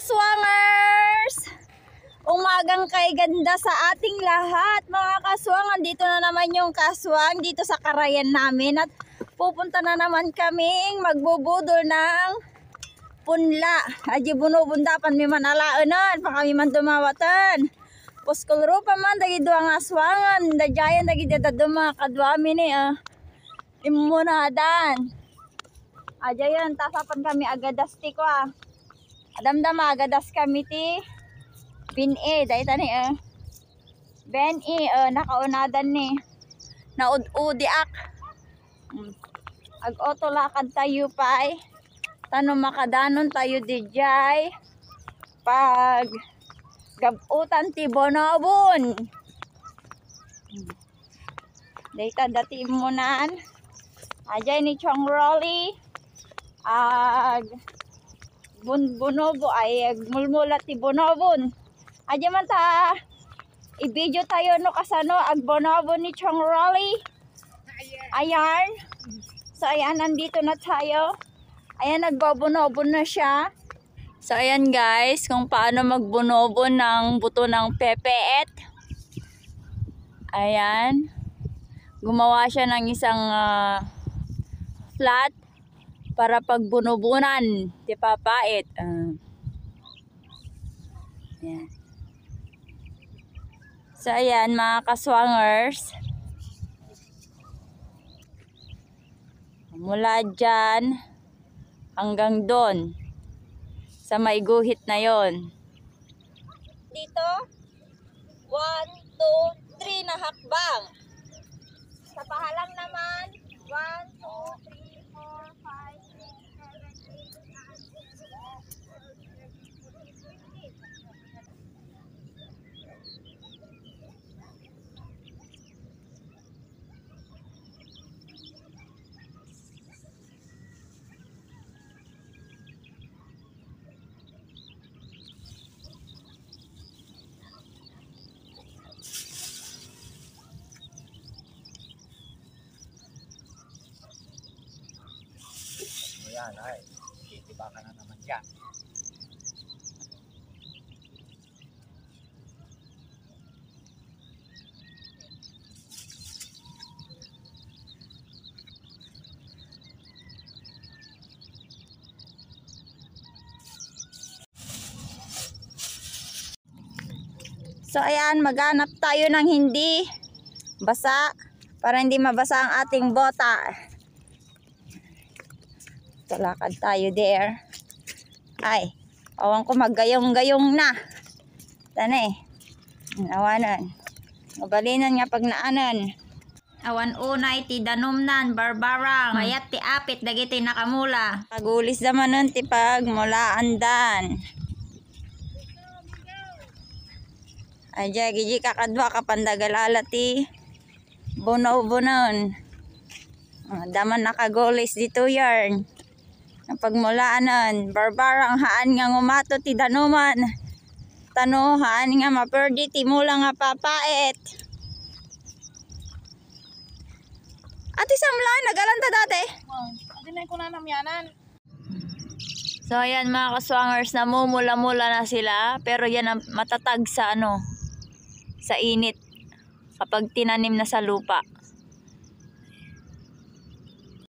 kaswangers! Umagang kay ganda sa ating lahat mga kaswang. Andito na naman yung kaswang dito sa karayan namin at pupunta na naman kaming magbubudol ng punla. Adyo bunubundapan mi man alaanan pa kami man dumawatan. Puskulro pa man dagi duang aswangan. Dajayan dagi dadaduma kadwami ni imunadan. Ajayan tasapan kami agadas ti ko Adamdama agadas kami ti bin-e, dahil tani ben-e, nakaunadan ni naud-udi ak ag-oto lakad tayo pa'y tano makadanon tayo di jay pag gabutan ti bonobon dahil dati imunan ajay ni Chong Rolly ag bonobo ay mulmula ti bonobon. Adya man ta i-video tayo no kasano ag bonobo ni Chong Rolly. Ayan. So ayan, nandito na tayo. Ayan, nagbobonobo na siya. So ayan guys, kung paano magbonobo ng buto ng pepeet. Ayan. Gumawa siya ng isang flat para pagbunubunan ti papait. Ayan. So ayan mga kaswangers, mula dyan hanggang doon sa may guhit na yon. Dito 1, 2, 3 na hakbang. Sa pahalang naman 1, 2, 3, 4, 5, 6, 7, 8, 9, 10. Yan ay, titiba ka na naman yan. So ayan, maghanap tayo ng hindi basa para hindi mabasa ang ating bota. Lakad tayo there. Ay, awan ko maggayong-gayong na. Tane. Awanan. Mabalinan nga pag naanan. Awan unay ti danumnan barbarang. Mayat ti apit dagiti nakamula. Pagulis naman nun ti pag mula andan. Ay, gigi kakadwa kapandagalala ti bono-bonon. Daman nakagulis dito yarn. Pagmulaanan, barbarang haan nga ngumato ti danuman. Tano, haan nga maperdi ti mula nga papait. Ati Samla, nagalanta dati? Adi na ko na namyanan. So ayan mga kaswangers, namumula-mula na sila. Pero yan ang matatag sa sa init. Kapag tinanim na sa lupa.